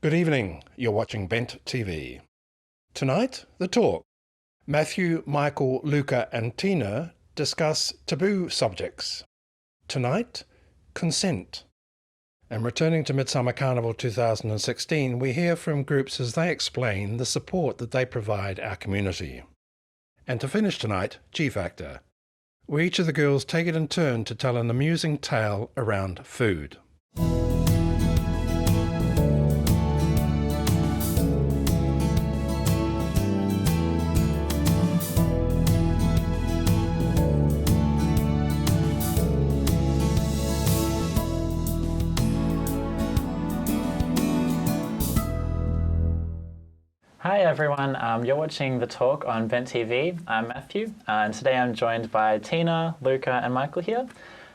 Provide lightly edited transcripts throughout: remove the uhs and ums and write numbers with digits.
Good evening, you're watching Bent TV. Tonight, The Talk. Matthew, Michael, Luka and Tina discuss taboo subjects. Tonight, consent. And returning to Midsumma Carnival 2016, we hear from groups as they explain the support that they provide our community. And to finish tonight, G Factor, where each of the girls take it in turn to tell an amusing tale around food. Hi everyone, you're watching The Talk on Bent TV. I'm Matthew, and today I'm joined by Tina, Luka and Michael here.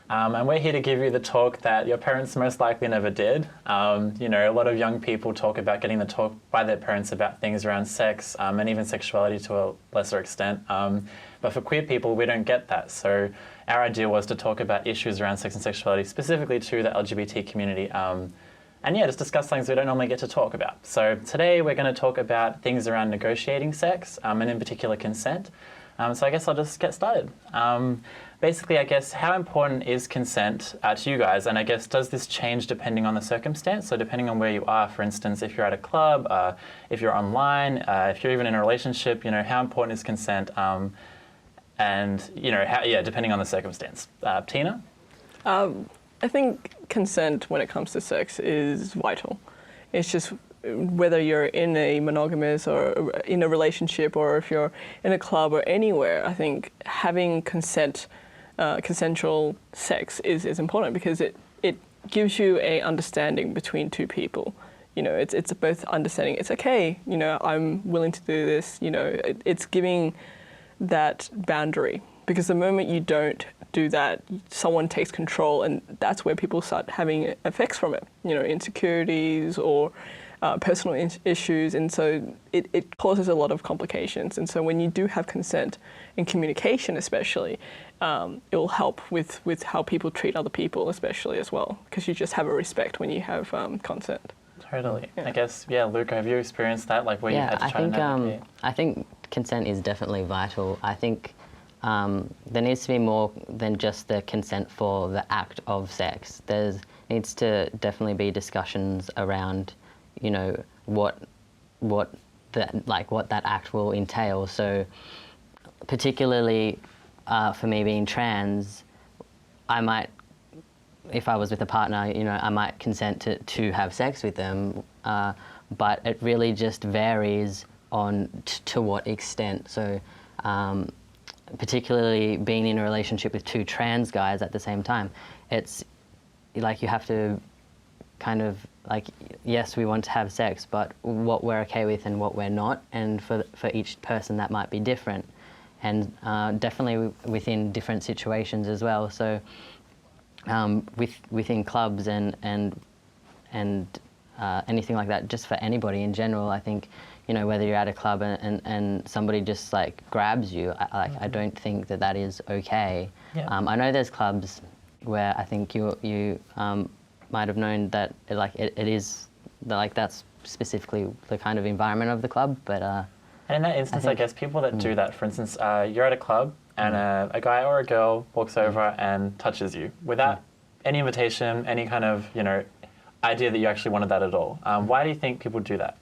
And we're here to give you the talk that your parents most likely never did. You know, a lot of young people talk about getting the talk by their parents about things around sex and even sexuality to a lesser extent. But for queer people, we don't get that. So our idea was to talk about issues around sex and sexuality, specifically to the LGBT community. And yeah, just discuss things we don't normally get to talk about. So today we're going to talk about things around negotiating sex, and in particular consent. So I guess I'll just get started. Basically, I guess, how important is consent to you guys? And I guess, does this change depending on the circumstance? So depending on where you are, for instance, if you're at a club, if you're online, if you're even in a relationship, you know, how important is consent? And, you know, depending on the circumstance. Tina? I think consent when it comes to sex is vital. It's just whether you're in a monogamous or in a relationship or if you're in a club or anywhere, I think having consensual sex is important because it gives you a understanding between two people. You know, it's both understanding, it's okay, you know, I'm willing to do this, you know, it's giving that boundary. Because the moment you don't do that, someone takes control, and that's where people start having effects from it. You know, insecurities or personal issues, and so it causes a lot of complications. And so when you do have consent and communication, especially, it will help with how people treat other people, especially as well, because you just have a respect when you have consent. Totally. Yeah. I guess, yeah, Luka, have you experienced that, like where you had to try and navigate? I think consent is definitely vital. I think there needs to be more than just the consent for the act of sex. There needs to definitely be discussions around, you know, what that act will entail. So, particularly for me being trans, I might, if I was with a partner, you know, I might consent to have sex with them, but it really just varies on to what extent. So. Particularly being in a relationship with two trans guys at the same time, it's like you have to kind of like, yes, we want to have sex, but what we're okay with and what we're not, and for each person that might be different, and definitely within different situations as well. So within clubs and anything like that, just for anybody in general, I think, you know, whether you're at a club and somebody just like grabs you, I don't think that is okay. Yeah. I know there's clubs where I think you might have known that it is like that's specifically the kind of environment of the club, but. And in that instance, I guess people that do that, for instance, you're at a club and a guy or a girl walks over and touches you without any invitation, any kind of, you know, idea that you actually wanted that at all. Why do you think people do that?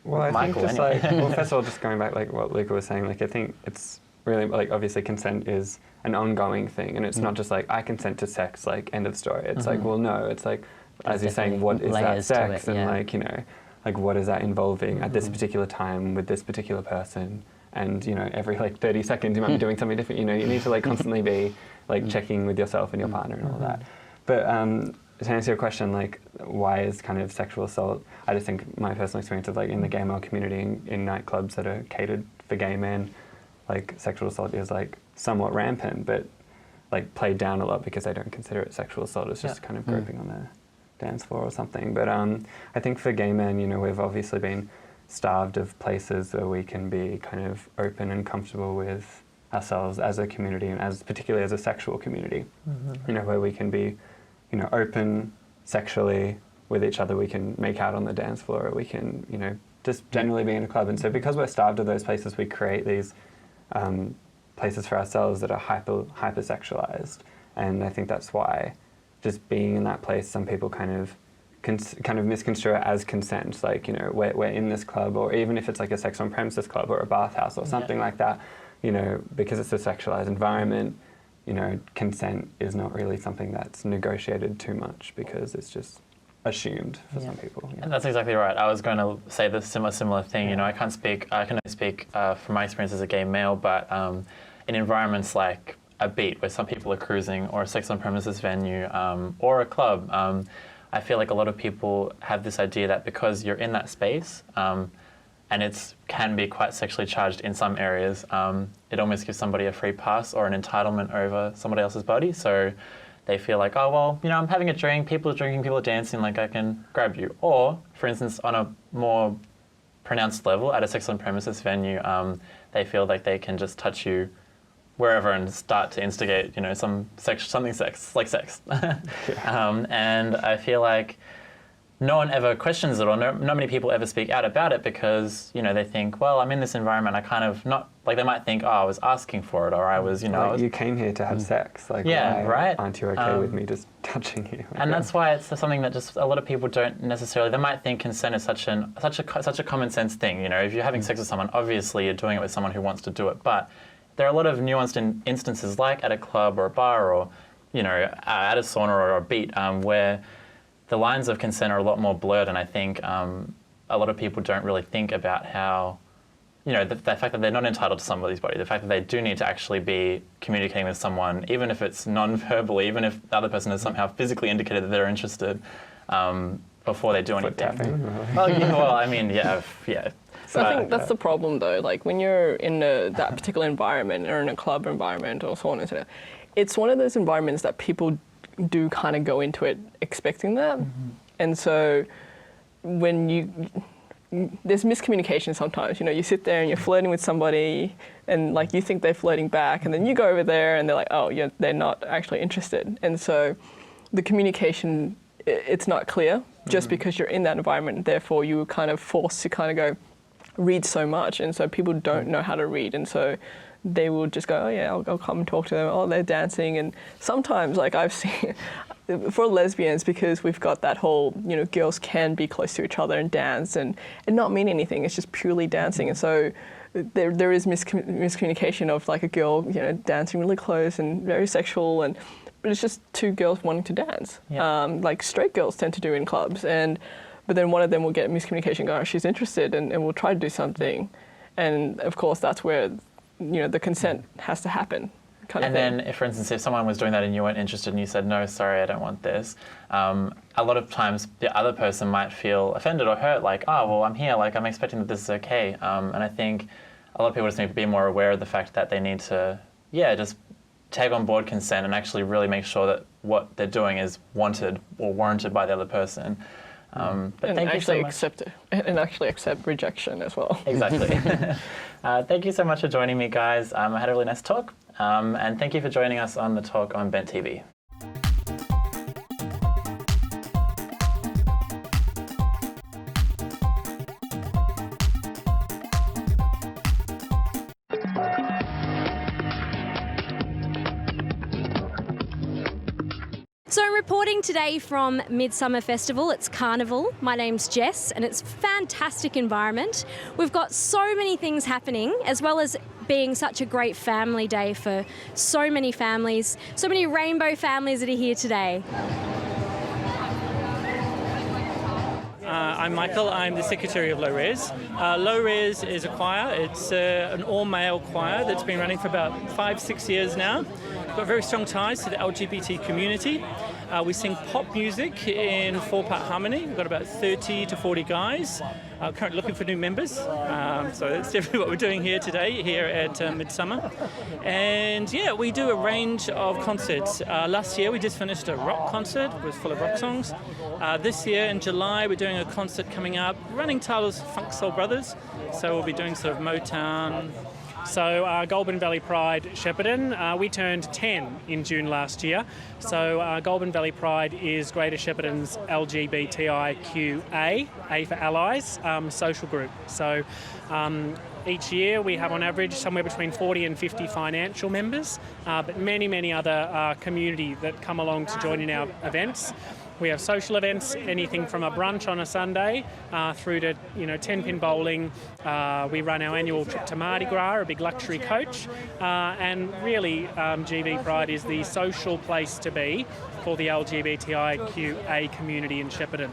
Well, I Michael, think just anyway. like, well, first of all, just going back like what Luka was saying, like I think it's really, like obviously consent is an ongoing thing, and it's not just like, I consent to sex, like end of story. It's like, well, no, it's like, as you're saying, what is that sex? And like, you know, like what is that involving at this particular time with this particular person? And, you know, every like 30 seconds you might be doing something different. You know, you need to like constantly be like checking with yourself and your partner and all that. But to answer your question, like, why is kind of sexual assault, I just think my personal experience of like in the gay male community in nightclubs that are catered for gay men, like sexual assault is like somewhat rampant, but like played down a lot because they don't consider it sexual assault. It's just kind of groping on the dance floor or something. But I think for gay men, you know, we've obviously been starved of places where we can be kind of open and comfortable with ourselves as a community, and as particularly as a sexual community, you know, where we can be, you know, open sexually with each other, we can make out on the dance floor, or we can, you know, just generally be in a club. And so because we're starved of those places, we create these places for ourselves that are hyper-sexualized. And I think that's why just being in that place, some people kind of misconstrue it as consent. Like, you know, we're in this club, or even if it's like a sex on premises club or a bathhouse or something like that, you know, because it's a sexualized environment, you know, consent is not really something that's negotiated too much, because it's just assumed for some people. And that's exactly right. I was going to say the similar thing. You know, I can only speak from my experience as a gay male, but in environments like a beat where some people are cruising, or a sex on premises venue, or a club, I feel like a lot of people have this idea that because you're in that space, and it can be quite sexually charged in some areas, it almost gives somebody a free pass or an entitlement over somebody else's body. So they feel like, oh, well, you know, I'm having a drink, people are drinking, people are dancing, like I can grab you. Or, for instance, on a more pronounced level at a sex on premises venue, they feel like they can just touch you wherever and start to instigate, you know, something like sex. And I feel like no one ever questions it, or not many people ever speak out about it, because, you know, they think, well, I'm in this environment, I kind of not, like they might think, oh, I was asking for it, or I was, you know. Like, you came here to have sex. Like, yeah, why aren't you okay with me just touching you? And that's why it's something that just a lot of people don't necessarily, they might think consent is such a common sense thing. You know, if you're having sex with someone, obviously you're doing it with someone who wants to do it, but there are a lot of nuanced instances, like at a club or a bar, or, you know, at a sauna or a beat, where the lines of consent are a lot more blurred. And I think a lot of people don't really think about how, you know, the fact that they're not entitled to somebody's body, the fact that they do need to actually be communicating with someone, even if it's non-verbally, even if the other person has somehow physically indicated that they're interested, before they do anything. Tapping. Well, I mean, yeah. So I think that's the problem, though. Like, when you're in that particular environment, or in a club environment, or so on and so on, it's one of those environments that people do kind of go into it expecting that. And so when there's miscommunication sometimes. You know, you sit there and you're flirting with somebody, and like you think they're flirting back, and then you go over there and they're like, oh, yeah, they're not actually interested. And so the communication, it's not clear just because you're in that environment. Therefore, you were kind of forced to kind of go read so much, and so people don't know how to read, and so they will just go, oh yeah, I'll come and talk to them. Oh, they're dancing. And sometimes, like, I've seen for lesbians, because we've got that whole, you know, girls can be close to each other and dance and not mean anything. It's just purely dancing. And so there is miscommunication of, like, a girl, you know, dancing really close and very sexual, but it's just two girls wanting to dance, like straight girls tend to do in clubs. But then one of them will get miscommunication, go, oh, she's interested, and we'll try to do something. And of course, that's where, you know, the consent has to happen. And then, if, for instance, if someone was doing that and you weren't interested and you said, no, sorry, I don't want this, a lot of times the other person might feel offended or hurt, like, oh, well, I'm here, like, I'm expecting that this is okay. And I think a lot of people just need to be more aware of the fact that they need to, just take on board consent and actually really make sure that what they're doing is wanted or warranted by the other person. But and thank you so much. Accept it, and actually accept rejection as well. Exactly. Thank you so much for joining me, guys. I had a really nice talk, and thank you for joining us on the talk on Bent TV. So I'm reporting today from Midsumma Festival. It's Carnival. My name's Jess, and it's a fantastic environment. We've got so many things happening, as well as being such a great family day for so many families, so many rainbow families that are here today. I'm Michael. I'm the secretary of Low Res. Low Res is a choir. It's an all-male choir that's been running for about 5-6 years now. We've got very strong ties to the LGBT community. We sing pop music in 4-part harmony. We've got about 30 to 40 guys. Currently looking for new members. So that's definitely what we're doing here today, here at Midsumma. And yeah, we do a range of concerts. Last year we just finished a rock concert. It was full of rock songs. This year in July we're doing a concert coming up. Running titles Funk Soul Brothers. So we'll be doing sort of Motown, So Goulburn Valley Pride Shepparton, we turned 10 in June last year. So Goulburn Valley Pride is Greater Shepparton's LGBTIQ A for allies, social group. So each year we have on average somewhere between 40 and 50 financial members, but many other community that come along to join in our events. We have social events, anything from a brunch on a Sunday through to 10-pin bowling. We run our annual trip to Mardi Gras, a big luxury coach, and really GV Pride is the social place to be for the LGBTIQA community in Shepparton.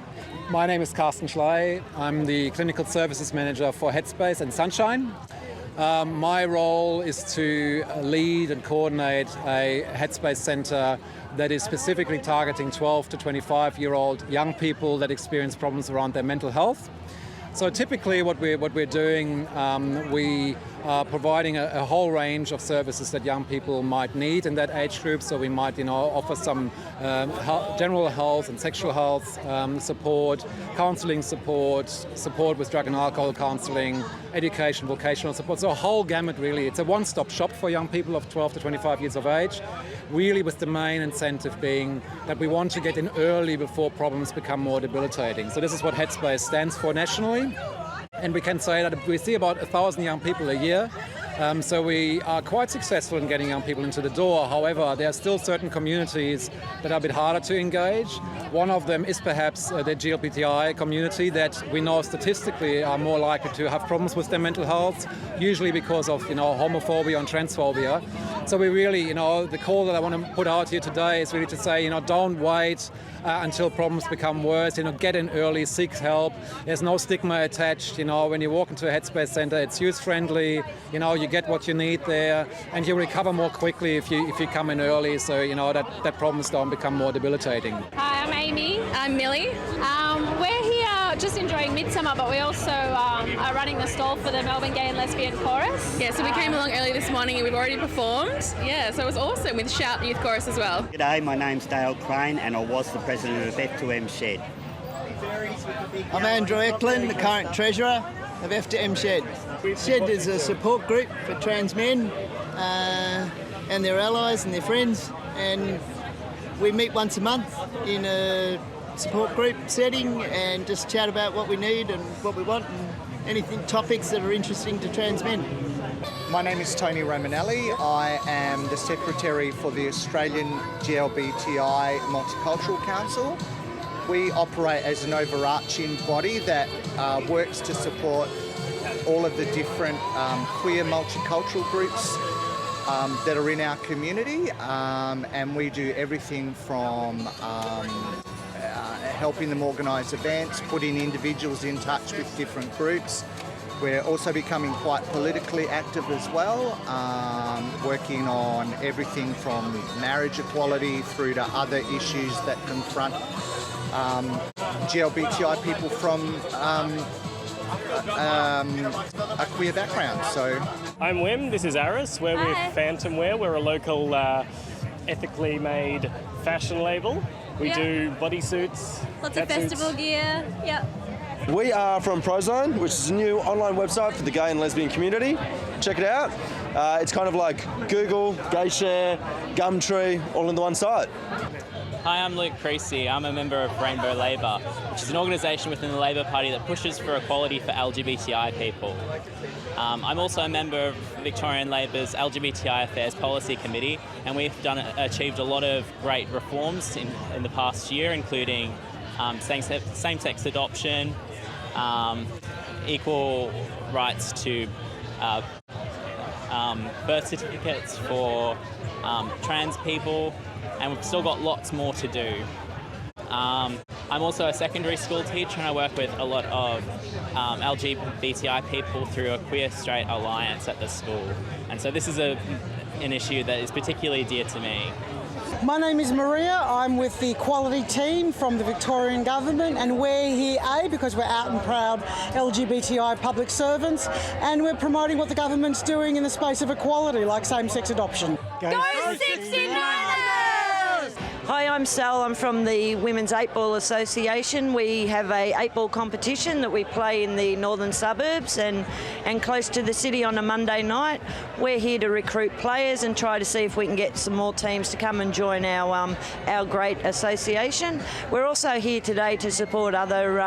My name is Carsten Schley. I'm the Clinical Services Manager for Headspace and Sunshine. My role is to lead and coordinate a Headspace centre that is specifically targeting 12 to 25-year-old young people that experience problems around their mental health. So typically what we're doing, we are providing a whole range of services that young people might need in that age group. So we might offer some general health and sexual health support, counselling support with drug and alcohol counselling, education, vocational support. So a whole gamut really. It's a one-stop shop for young people of 12 to 25 years of age, really with the main incentive being that we want to get in early before problems become more debilitating. So this is what Headspace stands for nationally. And we can say that we see about 1,000 young people a year. So we are quite successful in getting young people into the door. However, there are still certain communities that are a bit harder to engage. One of them is perhaps the GLBTI community that we know statistically are more likely to have problems with their mental health, usually because of homophobia and transphobia. So we really, the call that I want to put out here today is really to say, don't wait until problems become worse. Get in early, seek help. There's no stigma attached. When you walk into a Headspace centre, it's youth-friendly. You get what you need there, and you recover more quickly if you come in early. So that problems don't become more debilitating. Hi, I'm Amy. I'm Millie. We're here just enjoying Midsumma, but we also are running the stall for the Melbourne Gay and Lesbian Chorus. Yeah, so we came along early this morning and we've already performed. Yeah, so it was awesome with Shout Youth Chorus as well. G'day, my name's Dale Crane and I was the president of F2M Shed. I'm Andrew Eklund, the current treasurer of F2M Shed. Shed is a support group for trans men and their allies and their friends, and we meet once a month in a support group setting and just chat about what we need and what we want and anything, topics that are interesting to trans men. My name is Tony Romanelli. I am the Secretary for the Australian GLBTI Multicultural Council. We operate as an overarching body that works to support all of the different queer multicultural groups that are in our community, and we do everything from helping them organise events, putting individuals in touch with different groups. We're also becoming quite politically active as well, working on everything from marriage equality through to other issues that confront GLBTI people from a queer background. So I'm Wim, this is Aris. We're with Phantom Wear. We're a local ethically made fashion label. We do bodysuits, lots of festival gear. Yep. We are from Prozone, which is a new online website for the gay and lesbian community. Check it out. It's kind of like Google, Gayshare, Gumtree, all in the one site. Hi, I'm Luke Creasy. I'm a member of Rainbow Labour, which is an organisation within the Labor Party that pushes for equality for LGBTI people. I'm also a member of Victorian Labor's LGBTI Affairs Policy Committee, and we've achieved a lot of great reforms in the past year, including same-sex adoption, equal rights to birth certificates for trans people, and we've still got lots more to do. I'm also a secondary school teacher, and I work with a lot of LGBTI people through a Queer Straight Alliance at the school. And so this is an issue that is particularly dear to me. My name is Maria. I'm with the Equality team from the Victorian Government, and we're here, because we're out and proud LGBTI public servants, and we're promoting what the government's doing in the space of equality, like same-sex adoption. Go 69ers! Hi, I'm Sal. I'm from the Women's 8-Ball Association. We have a 8-ball competition that we play in the northern suburbs and close to the city on a Monday night. We're here to recruit players and try to see if we can get some more teams to come and join our great association. We're also here today to support other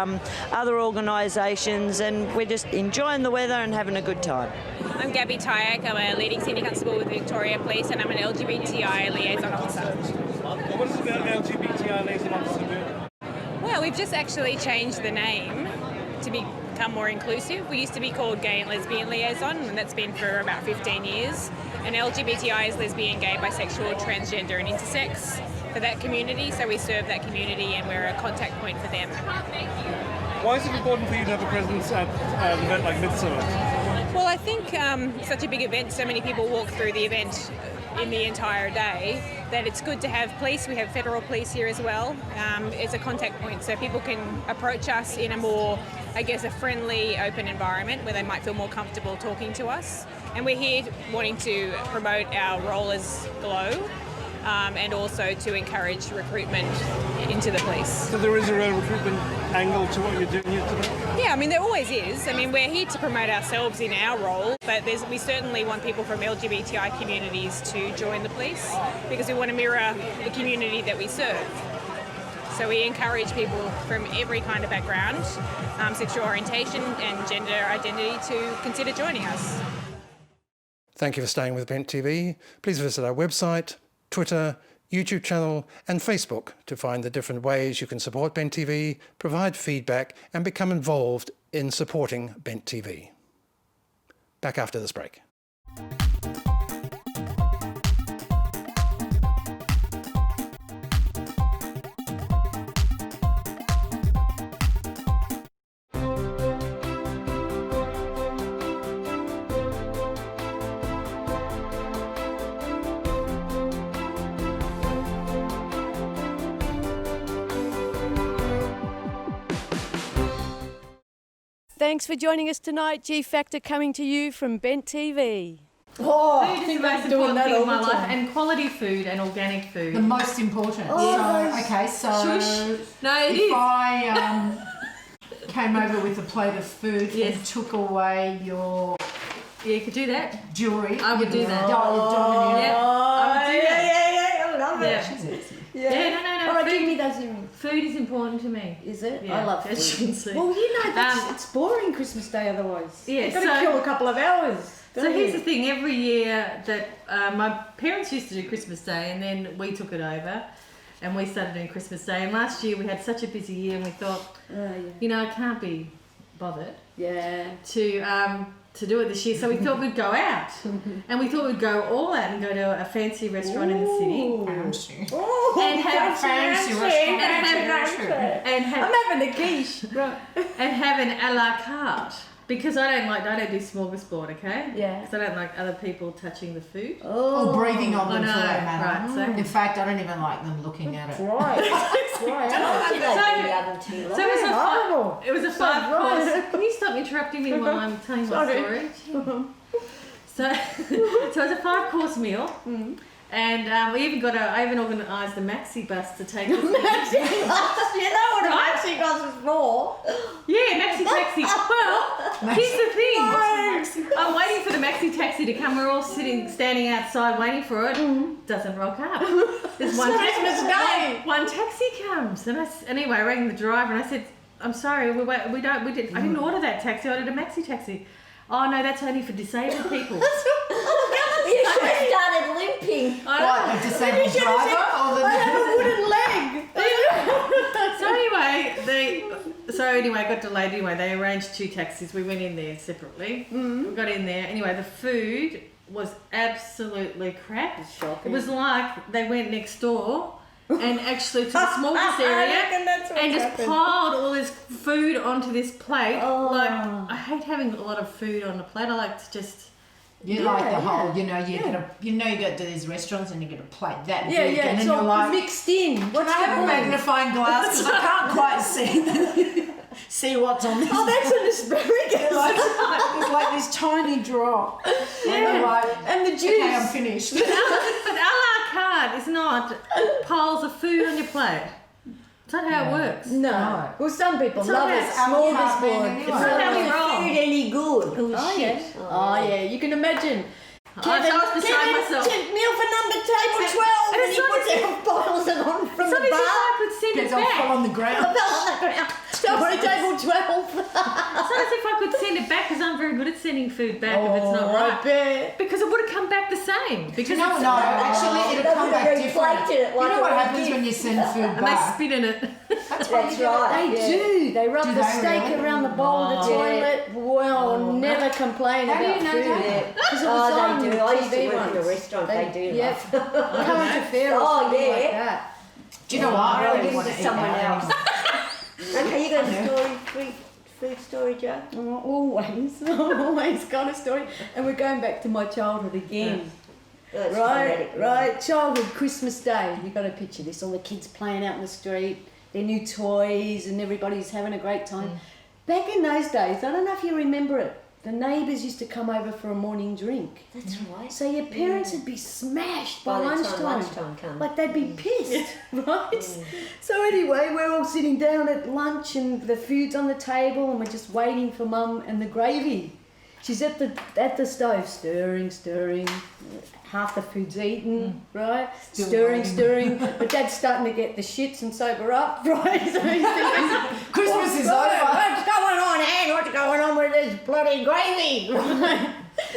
organisations, and we're just enjoying the weather and having a good time. I'm Gabby Tyack. I'm a leading senior constable with Victoria Police, and I'm an LGBTI liaison officer. What does an LGBTI liaison officer do? Well, we've just actually changed the name to become more inclusive. We used to be called Gay and Lesbian Liaison, and that's been for about 15 years. And LGBTI is lesbian, gay, bisexual, transgender and intersex for that community, so we serve that community and we're a contact point for them. Why is it important for you to have a presence at an event like Midsumma? Well, I think such a big event, so many people walk through the event in the entire day, that it's good to have police. We have federal police here as well. It's a contact point, so people can approach us in a more, I guess, a friendly, open environment where they might feel more comfortable talking to us. And we're here wanting to promote our role as GLOW, and also to encourage recruitment into the police. So there is a real recruitment angle to what you're doing here today? Yeah, I mean, there always is. I mean, we're here to promote ourselves in our role, but we certainly want people from LGBTI communities to join the police because we want to mirror the community that we serve. So we encourage people from every kind of background, sexual orientation and gender identity to consider joining us. Thank you for staying with Bent TV. Please visit our website, Twitter, YouTube channel and Facebook to find the different ways you can support Bent TV, provide feedback and become involved in supporting Bent TV. Back after this break. Thanks for joining us tonight. G Factor coming to you from Bent TV. Oh, food is the most important thing in my life, and quality food and organic food. The most important. Shush. No, it is. I came over with a plate of food and took away your... Yeah, you could do that. Jewellery. I would do that. Yeah, I would do that. I love it. No. All right, give me those earrings. Food is important to me. Is it? Yeah, I love as you can food. see. Well, you know, it's boring Christmas Day otherwise. Yeah, You've got to kill a couple of hours. So here's the thing, every year that my parents used to do Christmas Day and then we took it over and we started doing Christmas Day, and last year we had such a busy year and we thought, you know, I can't be bothered to do it this year, so we thought we'd go out and we thought we'd go all out and go to a fancy restaurant in the city and have fancy restaurant and have I'm having a quiche and have an a la carte. Because I don't do smorgasbord, okay? Yeah. Because I don't like other people touching the food. Or breathing on them for that matter. Right, so. In fact, I don't even like them looking at it. Right. It was a 5-course. Can you stop interrupting me while I'm telling my story? So it was a 5-course meal. And I even organised a maxi bus to take us. Maxi bus? You know what a maxi bus is for? Yeah, maxi taxi. Well, here's the thing. I'm waiting for the maxi taxi to come. We're all standing outside waiting for it. Doesn't rock up. There's one Christmas Day. One taxi comes, and anyway, I rang the driver and I said, "I'm sorry, I didn't order that taxi. I ordered a maxi taxi." Oh no, that's only for disabled people. You should have started limping. What, the disabled driver? I have a wooden leg. So anyway, I got delayed. Anyway, they arranged 2 taxis. We went in there separately. We got in there. Anyway, the food was absolutely crap. It was like they went next door and actually to the smallest area and just piled all this food onto this plate. Like, I hate having a lot of food on the plate. I like to just... like the whole, you go to these restaurants and you get a plate that big and then it's you're all like... mixed in. Can I have a magnifying glass? Because I can't quite see what's on this. Oh, that's an asparagus. It's like this tiny drop. Yeah. And the juice. Okay, I'm finished. But a la carte is not want piles of food on your plate. Is that how it works? No. Well, some people love it. Smorgasbord. It's It's not how we roll. food any good. Oh, shit. yeah. Oh, yeah. You can imagine. I was beside myself. Meal for number table 12. And he puts out bottles of on from the bar. Sometimes if I could send it Gets all back. fell on the ground. Sorry, table 12. Sometimes if I could send it back, because I'm very good at sending food back if it's not Oh, right. I bet. Because it would have come back the same. Because No, it's actually, it'll come back different. You know what happens when you send food And they back? spit in it. That's right. They do. They rub Do the they steak really? around the bowl of the toilet. Well, never complain How do about you know food. that? Because it was on they do. I used to TV work in a once. restaurant. They do Yep. Current affair or Oh, something yeah. like that. Do you know what? I I'll really give want it to to eat someone that. else. Okay, you got a story, food story, Jo? Always got a story. And we're going back to my childhood again. That's Right, phonetic, right. Childhood, Christmas Day. You've got to picture this. All the kids playing out in the street, their new toys, and everybody's having a great time. Back in those days, I don't know if you remember it, the neighbours used to come over for a morning drink. That's right. So your parents would be smashed by, By the time lunchtime. lunchtime comes. Like they'd be pissed, right? So anyway, we're all sitting down at lunch and the food's on the table and we're just waiting for Mum and the gravy. She's at the stove, stirring. Half the food's eaten, right? Stirring. But Dad's starting to get the shits and sober up, right? So he's thinking, Christmas is over. over. What's going on, Anne? What's going on with this bloody gravy? Right?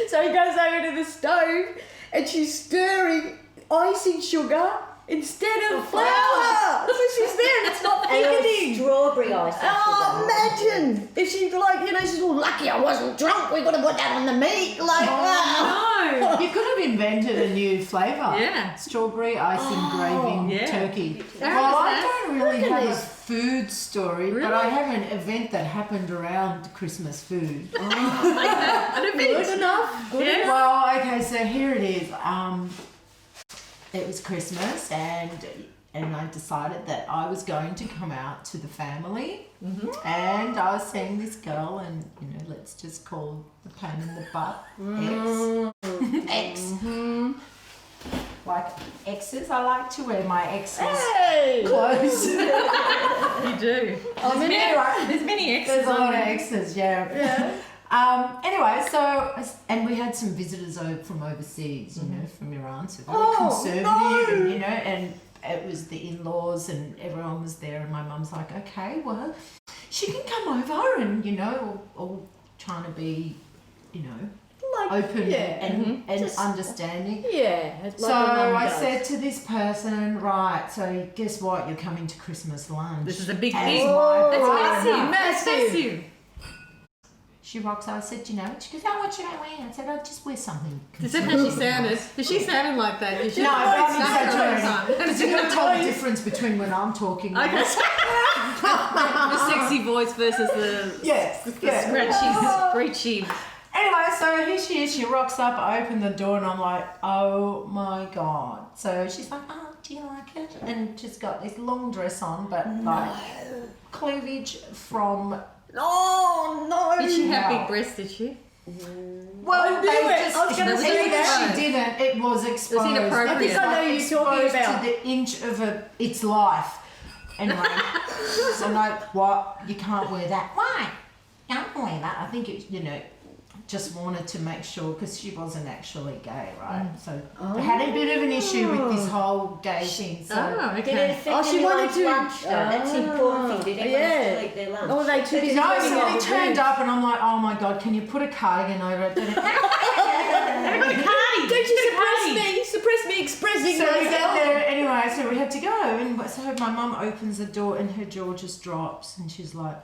So he goes over to the stove and she's stirring icing sugar instead of flour. So she's there and it's not thickening. Strawberry ice. Oh, imagine if she's like, she's all lucky I wasn't drunk. We got to put that on the meat. Like, No, you could have invented a new flavour. Yeah. Strawberry icing gravy turkey. There Well, is I that. don't really Look at have a this. food story, but I have an event that happened around Christmas food. Good enough. Good enough. Well, okay, so here it is. It was Christmas, and I decided that I was going to come out to the family, and I was seeing this girl, and let's just call the pain in the butt X. Like X's, I like to wear my X's clothes. You do. There's many X's. There's a lot of X's, yeah. Anyway, and we had some visitors from overseas, from Iran, so very conservative, and it was the in-laws and everyone was there, and my mum's like, okay, well, she can come over and, all trying to be, Like, open and Just- understanding. Yeah. Like So I said to this person, right, so guess what? You're coming to Christmas lunch. This is a big As thing. my That's partner. massive. She rocks. I said, you know what? She goes, oh, what should I wear? I said, I'll just wear something. Is that how she sounded? Is she sounding like that? Is she? No, but I'm Sounding exaggerating. Because you can tell the difference between when I'm talking. Okay. The sexy voice versus the scratchy. Anyway, so here she is. She rocks up. I open the door and I'm like, oh my God. So she's like, oh, do you like it? And she's got this long dress on, but like cleavage from. Oh no! Did she have big breasts? Did she? Well, knew it. I was gonna even say if that. she didn't, it was exposed. It was inappropriate. I think I know who you're talking Exposed about. to the inch of its life. Anyway, so I'm like, what? You can't wear that. Why? You can't wear that. I think it, just wanted to make sure, because she wasn't actually gay, right? So I had a bit of an issue with this whole gay thing. So Did it affect she wanted to. lunch though? That's the important thing. Did everyone still eat their lunch? Oh, they took it. no, so they turned up and I'm like, oh my God, can you put a cardigan over it? Don't you Suppress me expressing So we get myself. there anyway, so we had to go, and so my mum opens the door and her jaw just drops, and she's like,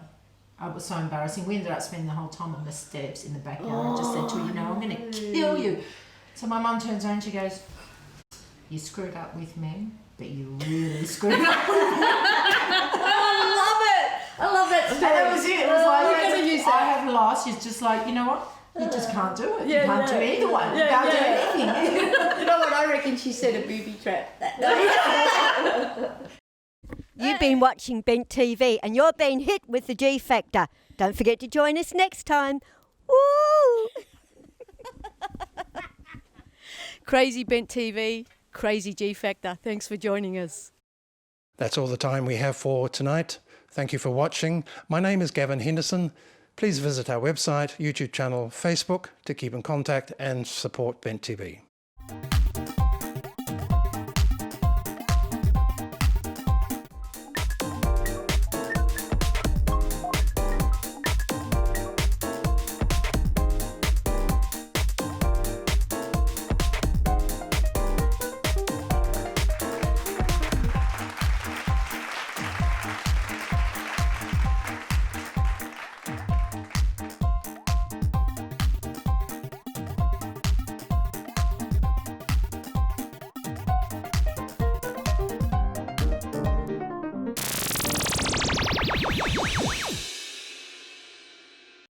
it was so embarrassing. We ended up spending the whole time on the steps in the backyard. I just said to her, I'm going to kill you. So my mum turns around and she goes, you screwed up with me, but you really screwed up with me. I love that story. And that was it. It was like, we're going to use I that. have lost. She's just like, you know what? You just can't do it. Yeah, you can't do either one. You can't do anything. You know what? I reckon she set a booby trap that day. You've been watching Bent TV and you're being hit with the G Factor. Don't forget to join us next time. Woo! Crazy Bent TV. crazy G Factor. Thanks for joining us. That's all the time we have for tonight. Thank you for watching. My name is Gavin Henderson. Please visit our website, YouTube channel, Facebook to keep in contact and support Bent TV.